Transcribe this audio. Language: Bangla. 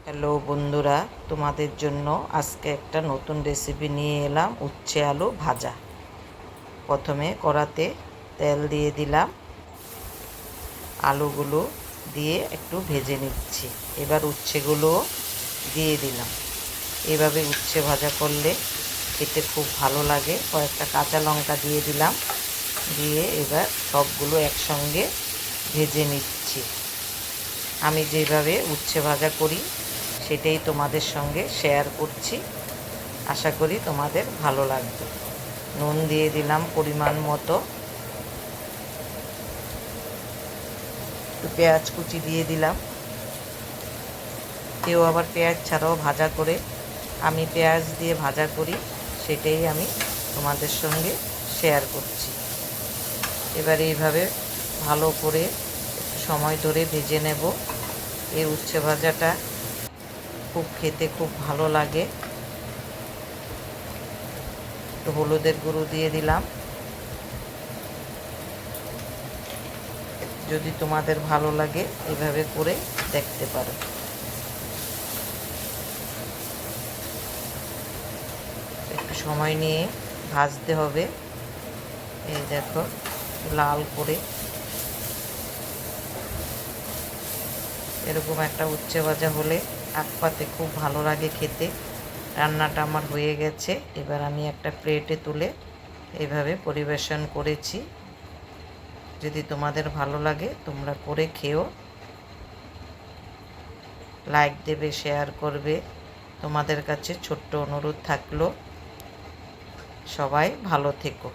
হ্যালো বন্ধুরা, তোমাদের জন্য আজকে একটা নতুন রেসিপি নিয়ে এলাম। উচ্ছে আলু ভাজা। প্রথমে কড়াতে তেল দিয়ে দিলাম, আলুগুলো দিয়ে একটু ভেজে নিচ্ছি। এবার উচ্ছেগুলো দিয়ে দিলাম। এভাবে উচ্ছে ভাজা করলে খেতে খুব ভালো লাগে। কয়েকটা কাঁচা লঙ্কা দিয়ে দিলাম, দিয়ে এবার সবগুলো একসঙ্গে ভেজে নিচ্ছি। আমি যেভাবে উচ্ছে ভাজা করি সেটাই তোমাদের সঙ্গে শেয়ার করছি। আশা করি তোমাদের ভালো লাগবে। নুন দিয়ে দিলাম পরিমাণ মতো, একটু পেঁয়াজ কুচি দিয়ে দিলাম। কেউ আবার পেঁয়াজ ছাড়াও ভাজা করে, আমি পেঁয়াজ দিয়ে ভাজা করি, সেটাই আমি তোমাদের সঙ্গে শেয়ার করছি। এবার এইভাবে ভালো করে একটু সময় ধরে ভেজে নেব। এই উচ্ছে ভাজাটা খুব খেতে খুব ভালো লাগে। একটু হলুদের গুঁড়ো দিয়ে দিলাম। যদি তোমাদের ভালো লাগে এভাবে করে দেখতে পারো। একটু সময় নিয়ে ভাজতে হবে। এই দেখো, লাল করে এরকম একটা উচ্ছে ভাজা হলে আখ পাতে খুব ভালো লাগে খেতে। রান্নাটা আমার হয়ে গেছে। এবার আমি একটা প্লেটে তুলে এইভাবে পরিবেশন করেছি। যদি তোমাদের ভালো লাগে তোমরা করে খেও। লাইক দেবে, শেয়ার করবে। তোমাদের কাছে ছোট্ট অনুরোধ থাকলো, সবাই ভালো থেকো।